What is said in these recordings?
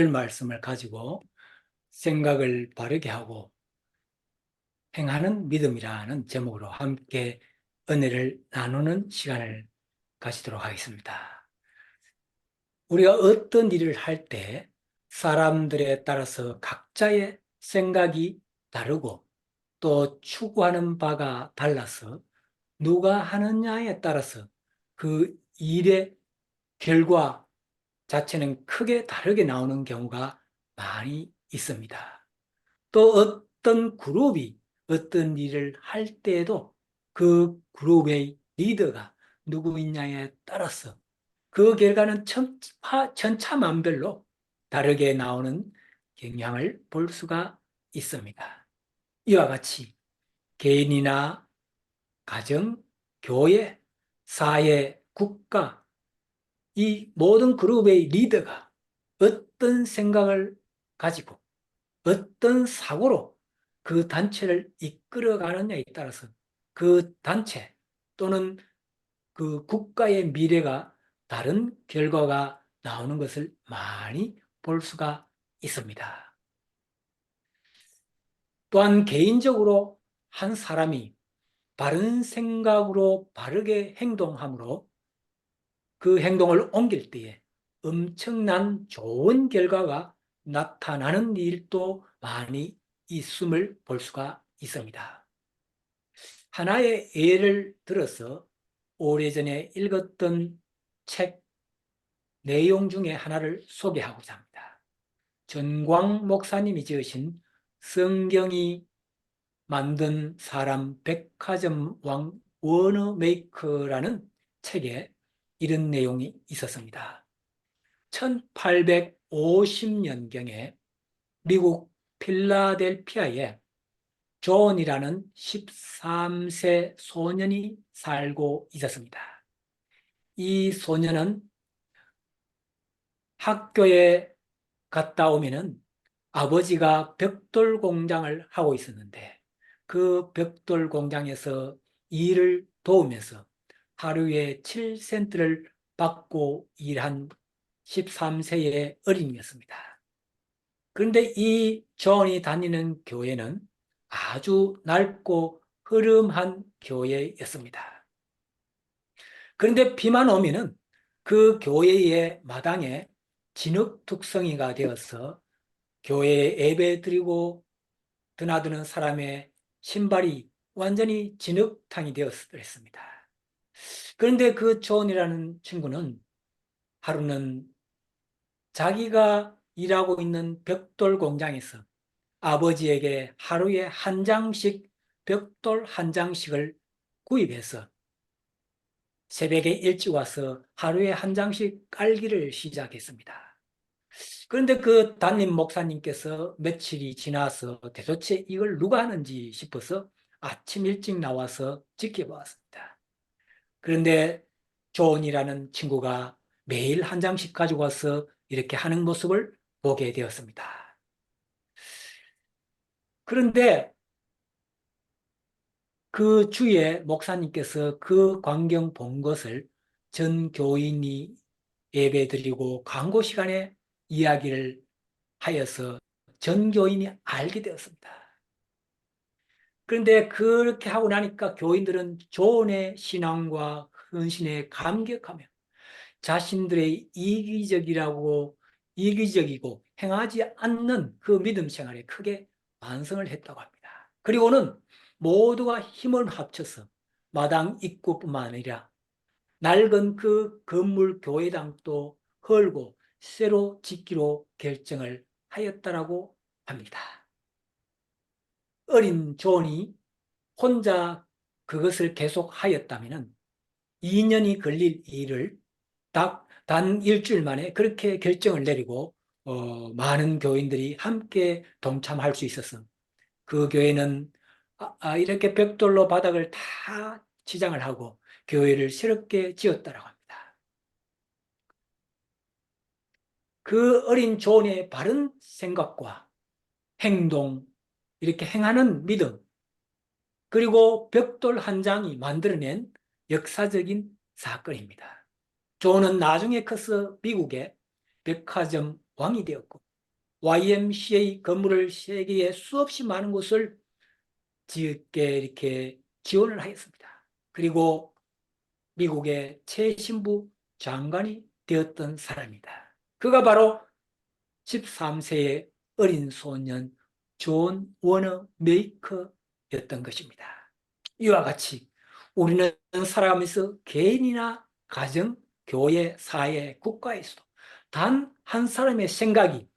말씀을 가지고 생각을 바르게 하고 행하는 믿음이라는 제목으로 함께 은혜를 나누는 시간을 가지도록 하겠습니다. 우리가 어떤 일을 할 때 사람들에 따라서 각자의 생각이 다르고 또 추구하는 바가 달라서 누가 하느냐에 따라서 그 일의 결과 자체는 크게 다르게 나오는 경우가 많이 있습니다. 또 어떤 그룹이 어떤 일을 할 때에도 그 그룹의 리더가 누구이냐에 따라서 그 결과는 천차만별로 다르게 나오는 경향을 볼 수가 있습니다. 이와 같이 개인이나 가정, 교회, 사회, 국가, 이 모든 그룹의 리더가 어떤 생각을 가지고 어떤 사고로 그 단체를 이끌어가느냐에 따라서 그 단체 또는 그 국가의 미래가 다른 결과가 나오는 것을 많이 볼 수가 있습니다. 또한 개인적으로 한 사람이 바른 생각으로 바르게 행동함으로 그 행동을 옮길 때에 엄청난 좋은 결과가 나타나는 일도 많이 있음을 볼 수가 있습니다. 하나의 예를 들어서 오래전에 읽었던 책 내용 중에 하나를 소개하고자 합니다. 전광 목사님이 지으신 성경이 만든 사람 백화점 왕 워너메이커라는 책에 이런 내용이 있었습니다. 1850년경에 미국 필라델피아에 존이라는 13세 소년이 살고 있었습니다. 이 소년은 학교에 갔다 오면은 아버지가 벽돌 공장을 하고 있었는데 그 벽돌 공장에서 일을 도우면서 하루에 7센트를 받고 일한 13세의 어린이였습니다. 그런데 이 존이 다니는 교회는 아주 낡고 흐름한 교회였습니다. 그런데 비만 오면은 그 교회의 마당에 진흙투성이가 되어서 교회에 예배 드리고 드나드는 사람의 신발이 완전히 진흙탕이 되었습니다. 그런데 그 존이라는 친구는 하루는 자기가 일하고 있는 벽돌 공장에서 아버지에게 하루에 한 장씩 벽돌 한 장씩을 구입해서 새벽에 일찍 와서 하루에 한 장씩 깔기를 시작했습니다. 그런데 그 담임 목사님께서 며칠이 지나서 대도대체 이걸 누가 하는지 싶어서 아침 일찍 나와서 지켜보았습니다. 그런데 존이라는 친구가 매일 한 장씩 가지고 와서 이렇게 하는 모습을 보게 되었습니다. 그런데 그 주에 목사님께서 그 광경 본 것을 전 교인이 예배드리고 광고 시간에 이야기를 하여서 전 교인이 알게 되었습니다. 그런데 그렇게 하고 나니까 교인들은 조언의 신앙과 헌신에 감격하며 자신들의 이기적이고 행하지 않는 그 믿음 생활에 크게 반성을 했다고 합니다. 그리고는 모두가 힘을 합쳐서 마당 입구뿐만 아니라 낡은 그 건물 교회당도 헐고 새로 짓기로 결정을 하였다라고 합니다. 어린 존이 혼자 그것을 계속 하였다면 2년이 걸릴 일을 단 일주일 만에 그렇게 결정을 내리고 많은 교인들이 함께 동참할 수 있어서 그 교회는 이렇게 벽돌로 바닥을 다 치장을 하고 교회를 새롭게 지었다라고 합니다. 그 어린 존의 바른 생각과 행동, 이렇게 행하는 믿음, 그리고 벽돌 한 장이 만들어낸 역사적인 사건입니다. 존은 나중에 커서 미국의 백화점 왕이 되었고 YMCA 건물을 세계에 수없이 많은 곳을 짓게 이렇게 지원을 하였습니다. 그리고 미국의 최신부 장관이 되었던 사람입니다. 그가 바로 13세의 어린 소년 존 워너 메이커였던 것입니다. 이와 같이 우리는 살아가면서 개인이나 가정, 교회, 사회, 국가에서도 단 한 사람의 생각이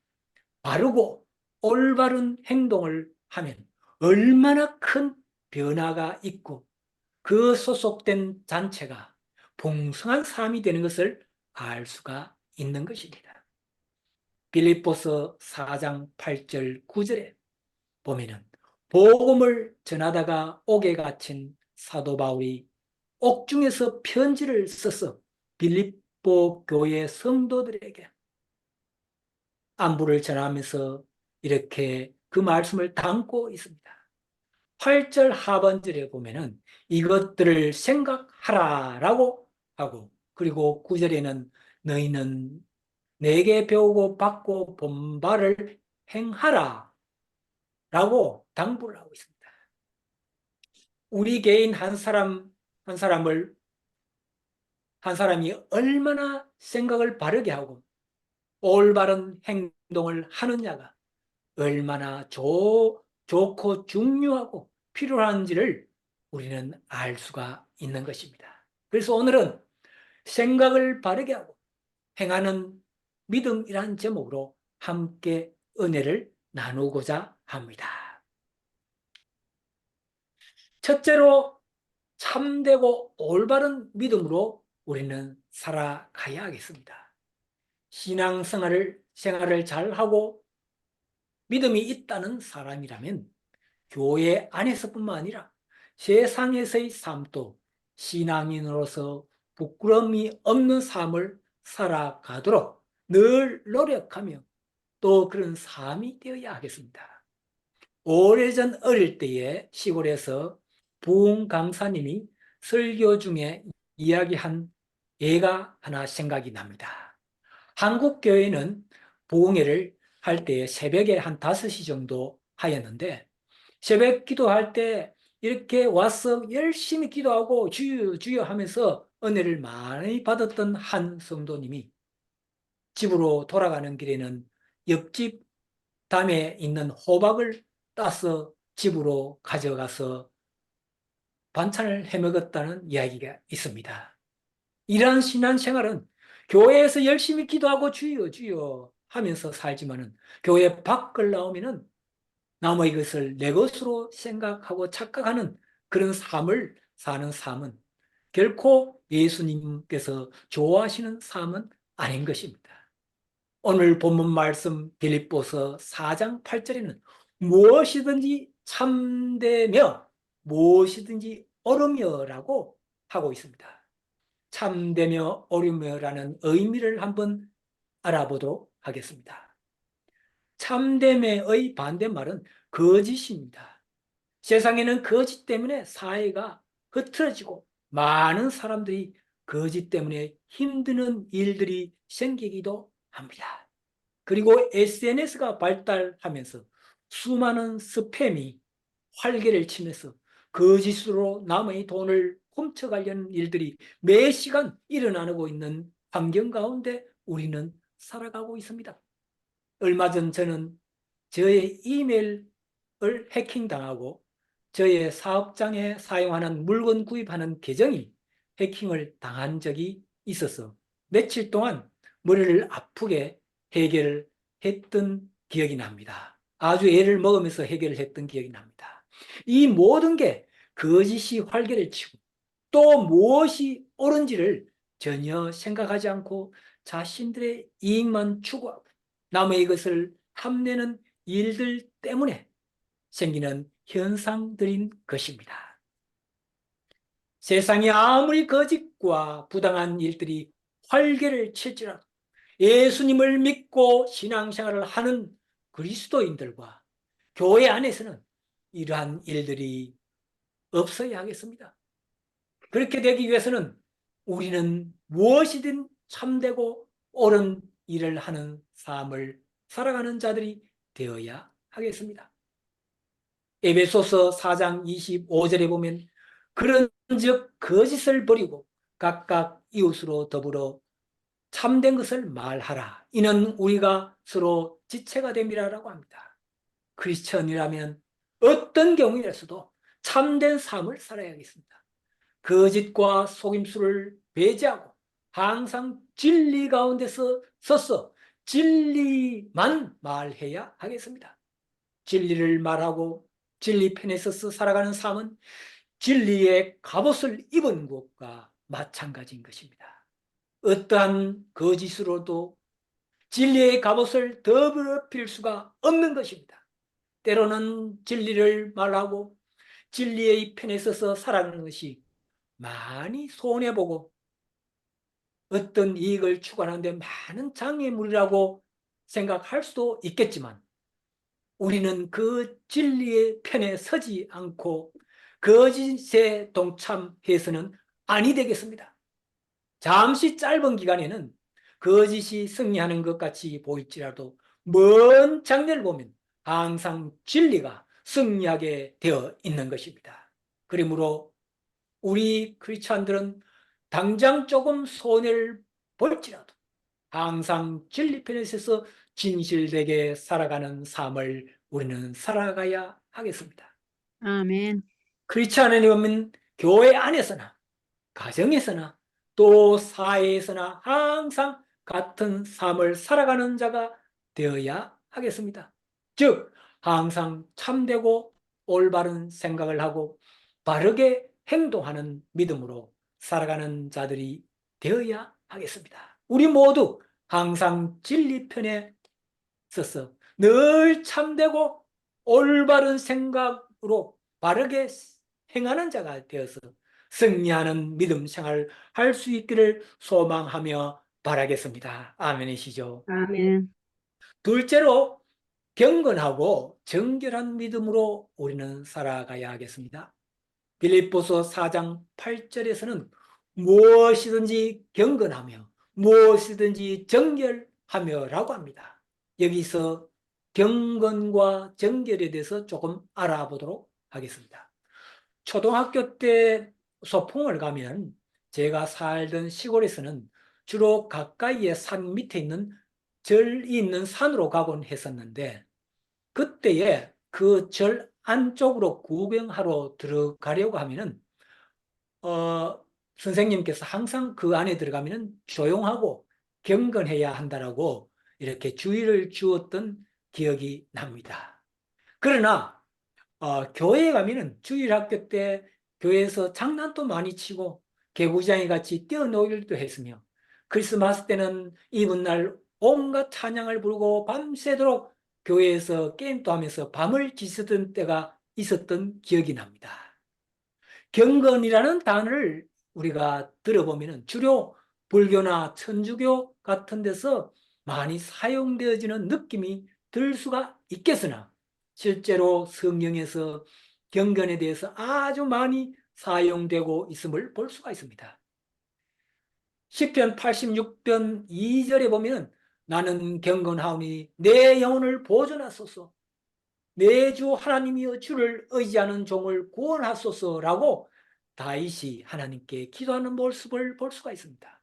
바르고 올바른 행동을 하면 얼마나 큰 변화가 있고 그 소속된 단체가 풍성한 삶이 되는 것을 알 수가 있는 것입니다. 빌립보서 4장 8절 9절에 보면은 복음을 전하다가 옥에 갇힌 사도 바울이 옥중에서 편지를 써서 빌립보 교회 성도들에게 안부를 전하면서 이렇게 그 말씀을 담고 있습니다. 8절 하반절에 보면은 이것들을 생각하라라고 하고, 그리고 9절에는 너희는 내게 배우고 받고 본 바를 행하라 라고 당부를 하고 있습니다. 우리 개인 한 사람을, 한 사람이 얼마나 생각을 바르게 하고 올바른 행동을 하느냐가 얼마나 좋고 중요하고 필요한지를 우리는 알 수가 있는 것입니다. 그래서 오늘은 생각을 바르게 하고 행하는 믿음이란 제목으로 함께 은혜를 나누고자 합니다. 첫째로 참되고 올바른 믿음으로 우리는 살아가야 하겠습니다. 생활을 잘하고 믿음이 있다는 사람이라면 교회 안에서뿐만 아니라 세상에서의 삶도 신앙인으로서 부끄러움이 없는 삶을 살아가도록 늘 노력하며 또 그런 삶이 되어야 하겠습니다. 오래전 어릴 때에 시골에서 부흥 강사님이 설교 중에 이야기한 예가 하나 생각이 납니다. 한국 교회는 부흥회를 할 때 새벽에 한 5시 정도 하였는데 새벽 기도할 때 이렇게 와서 열심히 기도하고 주여 주여 하면서 은혜를 많이 받았던 한 성도님이 집으로 돌아가는 길에는 옆집 담에 있는 호박을 따서 집으로 가져가서 반찬을 해먹었다는 이야기가 있습니다. 이러한 신앙생활은 교회에서 열심히 기도하고 주여 주여 하면서 살지만은 교회 밖을 나오면은 남의 것을 내 것으로 생각하고 착각하는 그런 삶을 사는 삶은 결코 예수님께서 좋아하시는 삶은 아닌 것입니다. 오늘 본문 말씀 빌립보서 4장 8절에는 무엇이든지 참되며 무엇이든지 옳으며라고 하고 있습니다. 참되며 옳으며라는 의미를 한번 알아보도록 하겠습니다. 참됨의 반대말은 거짓입니다. 세상에는 거짓 때문에 사회가 흐트러지고 많은 사람들이 거짓 때문에 힘드는 일들이 생기기도 합니다. 그리고 SNS가 발달하면서 수많은 스팸이 활개를 치면서 거짓으로 남의 돈을 훔쳐가려는 일들이 매 시간 일어나고 있는 환경 가운데 우리는 살아가고 있습니다. 얼마 전 저는 저의 이메일을 해킹당하고 저의 사업장에 사용하는 물건 구입하는 계정이 해킹을 당한 적이 있어서 며칠 동안 머리를 아프게 해결을 했던 기억이 납니다. 아주 애를 먹으면서 해결을 했던 기억이 납니다. 이 모든 게 거짓이 활개를 치고 또 무엇이 옳은지를 전혀 생각하지 않고 자신들의 이익만 추구하고 남의 것을 탐내는 일들 때문에 생기는 현상들인 것입니다. 세상에 아무리 거짓과 부당한 일들이 활개를 칠지라도 예수님을 믿고 신앙생활을 하는 그리스도인들과 교회 안에서는 이러한 일들이 없어야 하겠습니다. 그렇게 되기 위해서는 우리는 무엇이든 참되고 옳은 일을 하는 삶을 살아가는 자들이 되어야 하겠습니다. 에베소서 4장 25절에 보면 그런즉 거짓을 버리고 각각 이웃으로 더불어 참된 것을 말하라. 이는 우리가 서로 지체가 됨이라고 합니다. 크리스천이라면 어떤 경우에서도 참된 삶을 살아야겠습니다. 거짓과 속임수를 배제하고 항상 진리 가운데서 서서 진리만 말해야 하겠습니다. 진리를 말하고 진리 편에 서서 살아가는 삶은 진리의 갑옷을 입은 것과 마찬가지인 것입니다. 어떠한 거짓으로도 진리의 갑옷을 더럽힐 수가 없는 것입니다. 때로는 진리를 말하고 진리의 편에 서서 살아가는 것이 많이 손해보고 어떤 이익을 추구하는데 많은 장애물이라고 생각할 수도 있겠지만 우리는 그 진리의 편에 서지 않고 거짓에 동참해서는 아니 되겠습니다. 잠시 짧은 기간에는 거짓이 승리하는 것 같이 보일지라도 먼 장래를 보면 항상 진리가 승리하게 되어 있는 것입니다. 그러므로 우리 크리스찬들은 당장 조금 손해를 볼지라도 항상 진리 편에 서서 진실되게 살아가는 삶을 우리는 살아가야 하겠습니다. 아멘. 크리스찬에 보면 교회 안에서나 가정에서나 또 사회에서나 항상 같은 삶을 살아가는 자가 되어야 하겠습니다. 즉 항상 참되고 올바른 생각을 하고 바르게 행동하는 믿음으로 살아가는 자들이 되어야 하겠습니다. 우리 모두 항상 진리 편에 서서 늘 참되고 올바른 생각으로 바르게 행하는 자가 되어서 승리하는 믿음 생활을 할 수 있기를 소망하며 바라겠습니다. 아멘이시죠. 아멘. 둘째로 경건하고 정결한 믿음으로 우리는 살아가야 하겠습니다. 빌립보서 4장 8절에서는 무엇이든지 경건하며 무엇이든지 정결하며라고 합니다. 여기서 경건과 정결에 대해서 조금 알아보도록 하겠습니다. 초등학교 때 소풍을 가면 제가 살던 시골에서는 주로 가까이에 산 밑에 있는 절이 있는 산으로 가곤 했었는데 그때에 그 절 안쪽으로 구경하러 들어가려고 하면은 선생님께서 항상 그 안에 들어가면은 조용하고 경건해야 한다라고 이렇게 주의를 주었던 기억이 납니다. 그러나 교회에 가면은 주일학교 때 교회에서 장난도 많이 치고 개구장이 같이 뛰어놀기도 했으며 크리스마스 때는 이브날 온갖 찬양을 부르고 밤새도록 교회에서 게임도 하면서 밤을 지새던 때가 있었던 기억이 납니다. 경건이라는 단어를 우리가 들어보면 주로 불교나 천주교 같은 데서 많이 사용되어지는 느낌이 들 수가 있겠으나 실제로 성경에서 경건에 대해서 아주 많이 사용되고 있음을 볼 수가 있습니다. 시편 86편 2절에 보면 나는 경건하오니 내 영혼을 보존하소서 내 주 하나님이여 주를 의지하는 종을 구원하소서라고 다윗이 하나님께 기도하는 모습을 볼 수가 있습니다.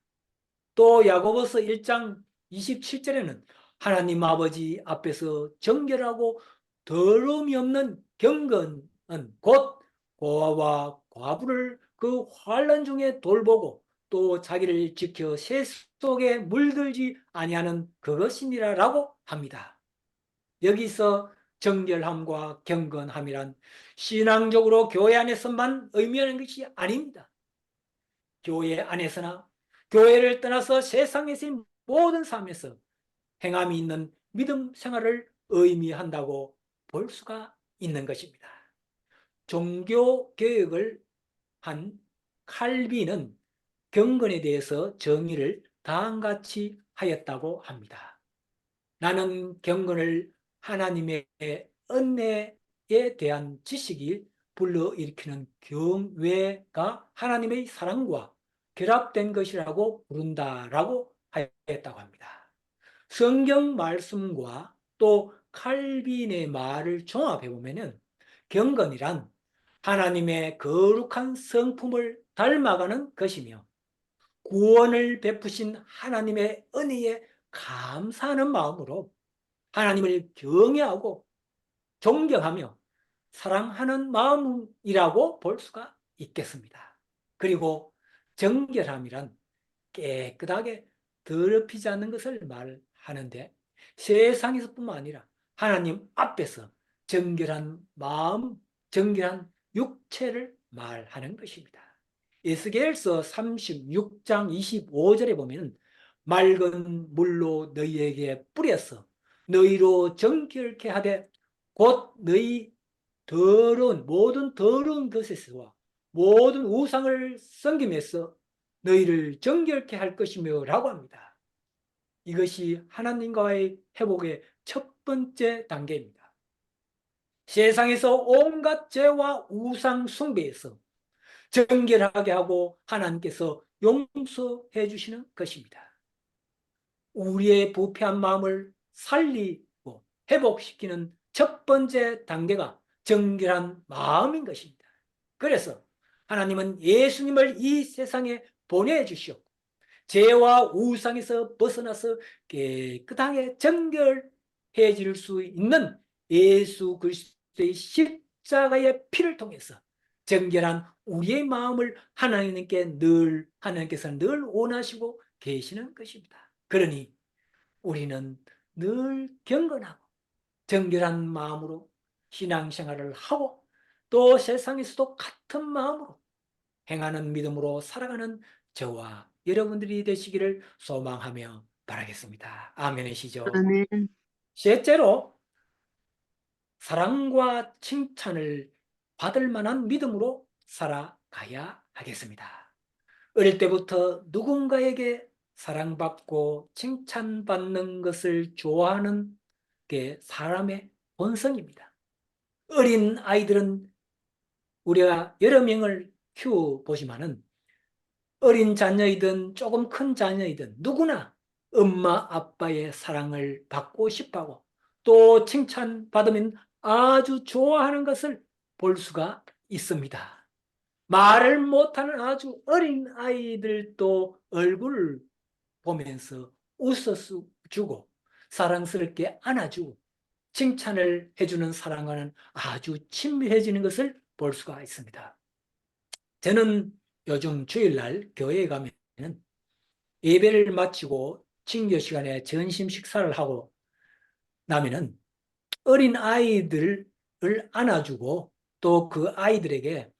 또 야고보서 1장 27절에는 하나님 아버지 앞에서 정결하고 더러움이 없는 경건은 곧 고아와 과부를 그 환난 중에 돌보고 또 자기를 지켜 새 속에 물들지 아니하는 그것이니라라고 합니다. 여기서 정결함과 경건함이란 신앙적으로 교회 안에서만 의미하는 것이 아닙니다. 교회 안에서나 교회를 떠나서 세상에서의 모든 삶에서 행함이 있는 믿음 생활을 의미한다고 볼 수가 있는 것입니다. 종교 개혁을 한 칼빈은 경건에 대해서 정의를 다음같이 하였다고 합니다. 나는 경건을 하나님의 은혜에 대한 지식이 불러일으키는 경외가 하나님의 사랑과 결합된 것이라고 부른다라고 하였다고 합니다. 성경 말씀과 또 칼빈의 말을 종합해 보면은 경건이란 하나님의 거룩한 성품을 닮아가는 것이며 구원을 베푸신 하나님의 은혜에 감사하는 마음으로 하나님을 경외하고 존경하며 사랑하는 마음이라고 볼 수가 있겠습니다. 그리고 정결함이란 깨끗하게 더럽히지 않는 것을 말하는데 세상에서뿐만 아니라 하나님 앞에서 정결한 마음, 정결한 육체를 말하는 것입니다. 에스겔서 36장 25절에 보면 맑은 물로 너희에게 뿌려서 너희로 정결케 하되 곧 너희 모든 더러운 것에서와 모든 우상을 섬김에서 너희를 정결케 할 것이며 라고 합니다. 이것이 하나님과의 회복의 첫 번째 단계입니다. 세상에서 온갖 죄와 우상 숭배에서 정결하게 하고 하나님께서 용서해 주시는 것입니다. 우리의 부패한 마음을 살리고 회복시키는 첫 번째 단계가 정결한 마음인 것입니다. 그래서 하나님은 예수님을 이 세상에 보내주셨고 죄와 우상에서 벗어나서 깨끗하게 정결해질 수 있는 예수 그리스도의 십자가의 피를 통해서 정결한 우리의 마음을 하나님께서는 늘 원하시고 계시는 것입니다. 그러니 우리는 늘 경건하고 정결한 마음으로 신앙생활을 하고 또 세상에서도 같은 마음으로 행하는 믿음으로 살아가는 저와 여러분들이 되시기를 소망하며 바라겠습니다. 아멘이시죠? 아멘. 셋째로 사랑과 칭찬을 받을 만한 믿음으로 살아가야 하겠습니다. 어릴 때부터 누군가에게 사랑받고 칭찬받는 것을 좋아하는 게 사람의 본성입니다. 어린 아이들은 우리가 여러 명을 키워보지만은 어린 자녀이든 조금 큰 자녀이든 누구나 엄마 아빠의 사랑을 받고 싶어하고 또 칭찬받으면 아주 좋아하는 것을 볼 수가 있습니다. 말을 못하는 아주 어린 아이들도 얼굴을 보면서 웃어주고 사랑스럽게 안아주고 칭찬을 해주는 사랑과는 아주 친밀해지는 것을 볼 수가 있습니다. 저는 요즘 주일날 교회에 가면 예배를 마치고 친교 시간에 점심 식사를 하고 나면은 어린 아이들을 안아주고 또 그 아이들에게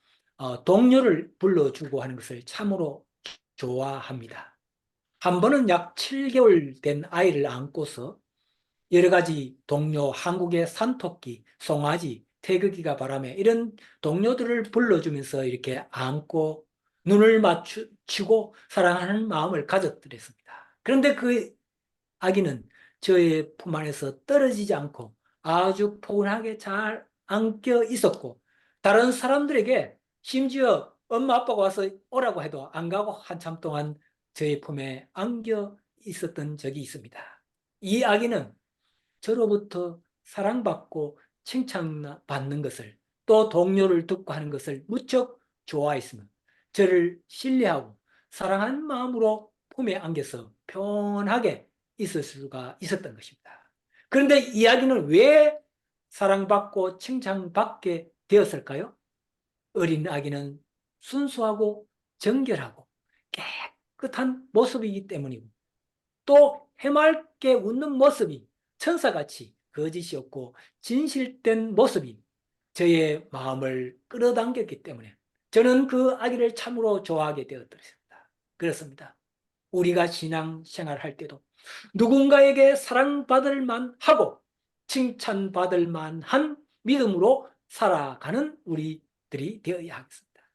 동료를 불러주고 하는 것을 참으로 좋아합니다. 한 번은 약 7개월 된 아이를 안고서 여러 가지 동료, 한국의 산토끼, 송아지, 태극기가 바람에 이런 동료들을 불러주면서 이렇게 안고 눈을 맞추고 사랑하는 마음을 가졌더랬습니다. 그런데 그 아기는 저의 품 안에서 떨어지지 않고 아주 포근하게 잘 안겨 있었고 다른 사람들에게 심지어 엄마 아빠가 와서 오라고 해도 안 가고 한참 동안 저의 품에 안겨 있었던 적이 있습니다. 이 아기는 저로부터 사랑받고 칭찬받는 것을 또 동료를 듣고 하는 것을 무척 좋아했으며 저를 신뢰하고 사랑하는 마음으로 품에 안겨서 편하게 있을 수가 있었던 것입니다. 그런데 이야기는 왜 사랑받고 칭찬받게 되었을까요? 어린 아기는 순수하고 정결하고 깨끗한 모습이기 때문이고 또 해맑게 웃는 모습이 천사같이 거짓이 없고 진실된 모습이 저의 마음을 끌어당겼기 때문에 저는 그 아기를 참으로 좋아하게 되었습니다. 그렇습니다. 우리가 신앙생활 할 때도 누군가에게 사랑받을 만하고 칭찬받을 만한 믿음으로 살아가는 우리들이 되어야 하겠습니다.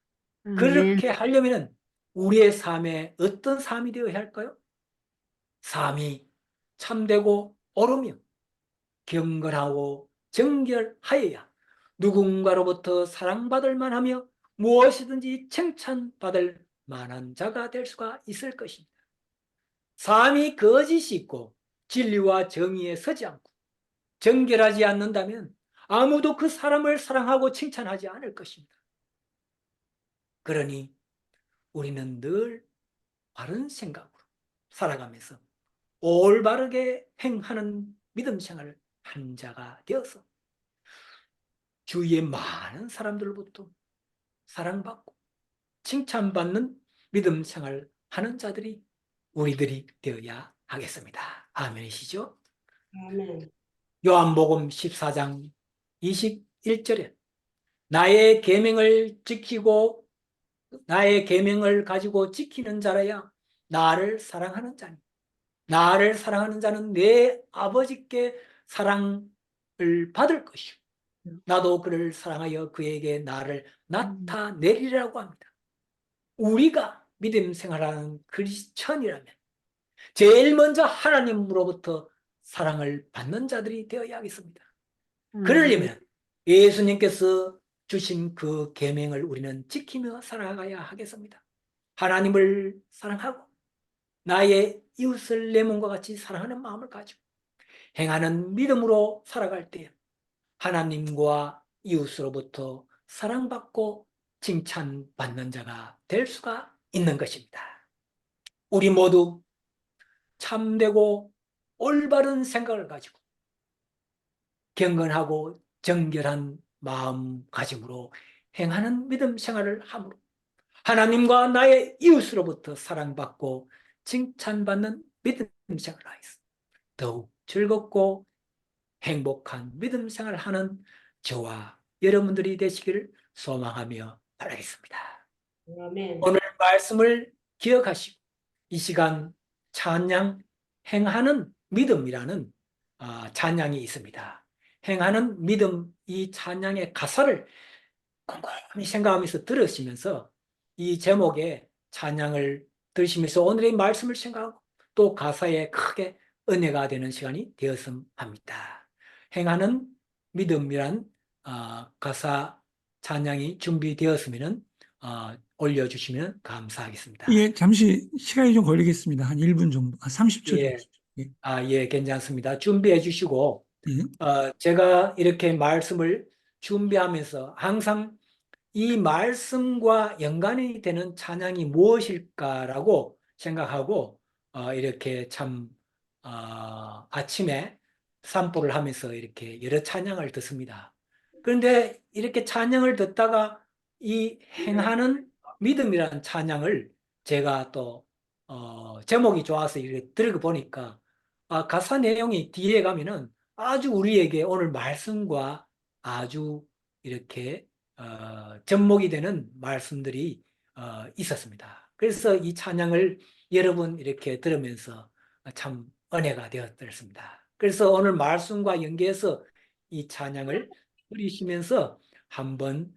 아멘. 그렇게 하려면 우리의 삶에 어떤 삶이 되어야 할까요? 삶이 참되고 옳으며 경건하고 정결하여야 누군가로부터 사랑받을 만하며 무엇이든지 칭찬받을 만한 자가 될 수가 있을 것입니다. 삶이 거짓이 있고 진리와 정의에 서지 않고 정결하지 않는다면 아무도 그 사람을 사랑하고 칭찬하지 않을 것입니다. 그러니 우리는 늘 바른 생각으로 살아가면서 올바르게 행하는 믿음 생활을 한 자가 되어서 주위의 많은 사람들로부터 사랑받고 칭찬받는 믿음 생활을 하는 자들이 우리들이 되어야 하겠습니다. 아멘이시죠? 아멘. 요한복음 14장 21절에 나의 계명을 지키고 나의 계명을 가지고 지키는 자라야 나를 사랑하는 자니 나를 사랑하는 자는 내 아버지께 사랑을 받을 것이요 나도 그를 사랑하여 그에게 나를 나타내리라고 합니다. 우리가 믿음 생활하는 크리스천이라면 제일 먼저 하나님으로부터 사랑을 받는 자들이 되어야 하겠습니다. 그러려면 예수님께서 주신 그 계명을 우리는 지키며 살아가야 하겠습니다. 하나님을 사랑하고 나의 이웃을 내 몸과 같이 사랑하는 마음을 가지고 행하는 믿음으로 살아갈 때 하나님과 이웃으로부터 사랑받고 칭찬받는 자가 될 수가 있는 것입니다. 우리 모두 참되고 올바른 생각을 가지고 경건하고 정결한 마음가짐으로 행하는 믿음 생활을 함으로 하나님과 나의 이웃으로부터 사랑받고 칭찬받는 믿음 생활을 하여서 더욱 즐겁고 행복한 믿음 생활을 하는 저와 여러분들이 되시기를 소망하며 바라겠습니다. 아멘. 오늘 말씀을 기억하시고 이 시간 찬양 행하는 믿음이라는 찬양이 있습니다. 행하는 믿음 이 찬양의 가사를 곰곰이 생각하면서 들으시면서 이 제목의 찬양을 들으시면서 오늘의 말씀을 생각하고 또 가사에 크게 은혜가 되는 시간이 되었으면 합니다. 행하는 믿음이란 가사 찬양이 준비되었으면 올려주시면 감사하겠습니다. 예, 잠시 시간이 좀 걸리겠습니다. 한 1분 정도, 한 30초 정도. 예, 예, 예, 괜찮습니다. 준비해 주시고 예. 제가 이렇게 말씀을 준비하면서 항상 이 말씀과 연관이 되는 찬양이 무엇일까라고 생각하고 이렇게 참 아침에 산보를 하면서 이렇게 여러 찬양을 듣습니다. 그런데 이렇게 찬양을 듣다가 이 행하는 믿음이라는 찬양을 제가 또 제목이 좋아서 이렇게 들어보니까 가사 내용이 뒤에 가면은 아주 우리에게 오늘 말씀과 아주 이렇게 접목이 되는 말씀들이 있었습니다. 그래서 이 찬양을 여러분 이렇게 들으면서 참 은혜가 되었습니다. 그래서 오늘 말씀과 연계해서 이 찬양을 들으시면서 한번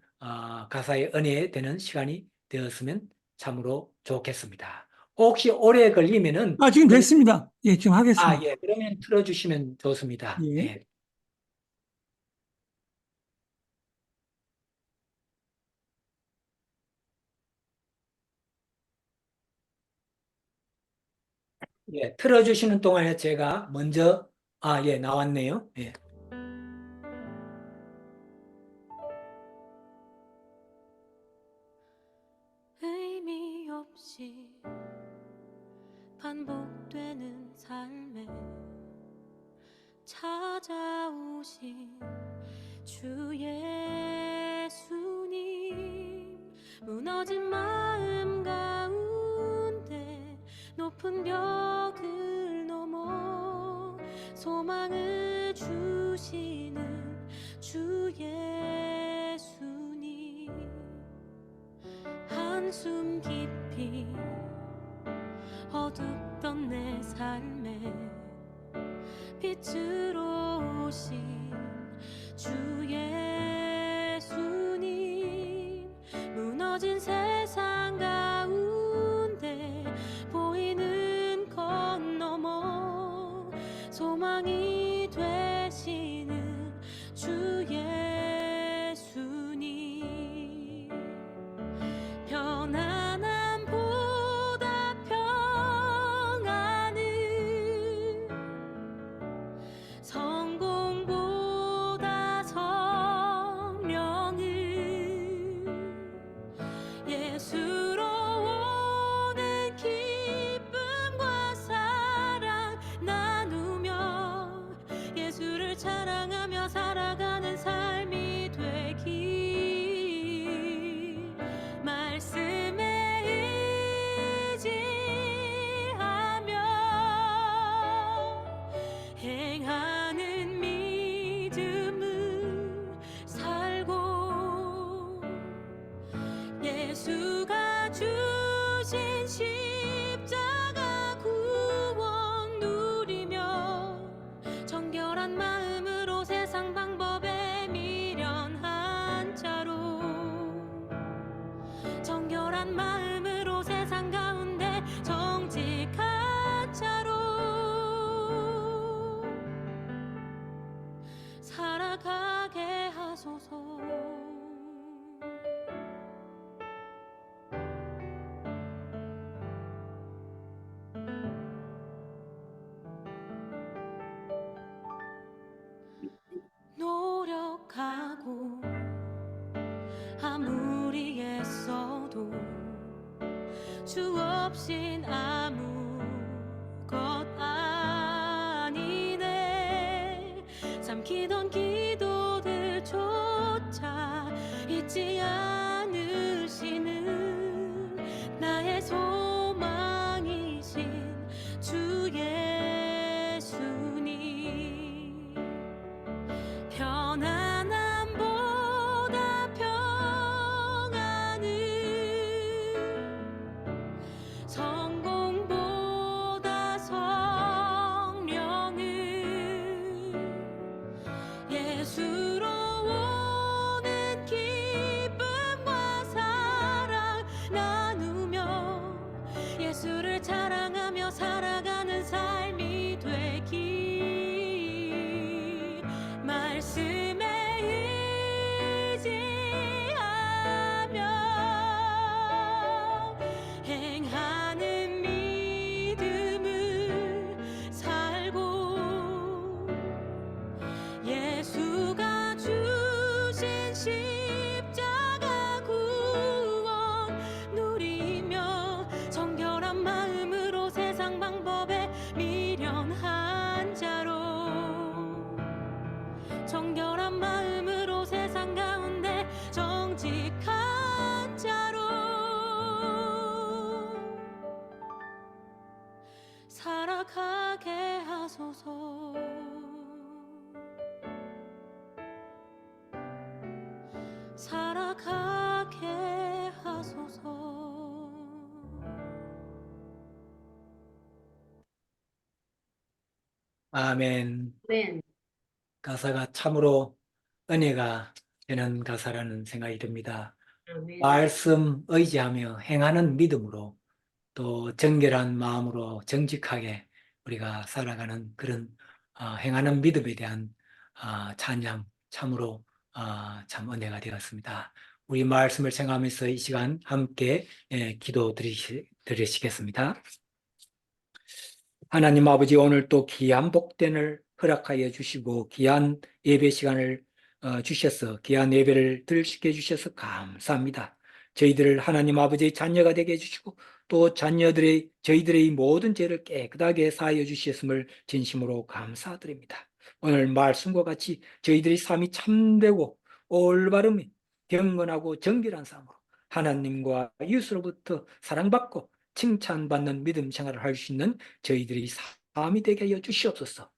가사의 은혜 되는 시간이 되었으면 참으로 좋겠습니다. 혹시 오래 걸리면은 지금 됐습니다. 예, 지금 하겠습니다. 예, 그러면 틀어주시면 좋습니다. 예. 예. 예, 틀어주시는 동안에 제가 먼저, 예, 나왔네요. 예. 의미 없이 반복되는 삶에 찾아오신 주 예수님 무너진 마음 가운데 높은 벽을 넘어 소망을 주시는 주 예수님 한숨 깊이 어둡던 내 삶에 빛으로 오신 주 예수님 무너진 세상 가운데 보이는 것 넘어 소망이 되시는 주 예수님 편안함보다 평안을 자랑하며 살아가는 삶이 되길 말씀에 의지하며 행하는 믿음을 살고 예수가 주신 십자가 구원 누리며 정결한 마음으로 세상 방법에 미련한 자로 정결한 마음으로 세상 가운데 정직한 자로 살아가게 하소서. 노력하고 아무리 애써도 주 없인 아무것 아니네. 삼키던 기도들조차 잊지 않으시는 나의 소망이신 주 예수님. 편안함보다 평안을 성공보다 성령을 예수로 오는 기쁨과 사랑 나누며 예수를 자랑하며 살아가는 삶이 되길 말씀에 의지하며 행하는 믿음을 살고 예수가 주신 십자가 구원 누리며 정결한 마음으로 세상 방법에 미련한 자로 정결한 마음으로 세상 가운데 정직한 자로 살아가게 하소서. 살아가게 하소서. 아멘. 아멘. 가사가 참으로 은혜가 되는 가사라는 생각이 듭니다. 아멘. 말씀 의지하며 행하는 믿음으로 또 정결한 마음으로 정직하게 우리가 살아가는 그런 행하는 믿음에 대한 찬양 참으로 참 은혜가 되었습니다. 우리 말씀을 생각하면서 이 시간 함께 기도 드리시겠습니다. 하나님 아버지, 오늘 또 귀한 복된을 허락하여 주시고 귀한 예배 시간을 주셔서 귀한 예배를 드릴 수 있게 해주셔서 감사합니다. 저희들을 하나님 아버지의 자녀가 되게 해주시고 또 저희들의 모든 죄를 깨끗하게 사하여 주셨음을 진심으로 감사드립니다. 오늘 말씀과 같이 저희들의 삶이 참되고 올바름이 경건하고 정결한 삶으로 하나님과 이웃으로부터 사랑받고 칭찬받는 믿음 생활을 할 수 있는 저희들이 삶이 되게 하여 주시옵소서.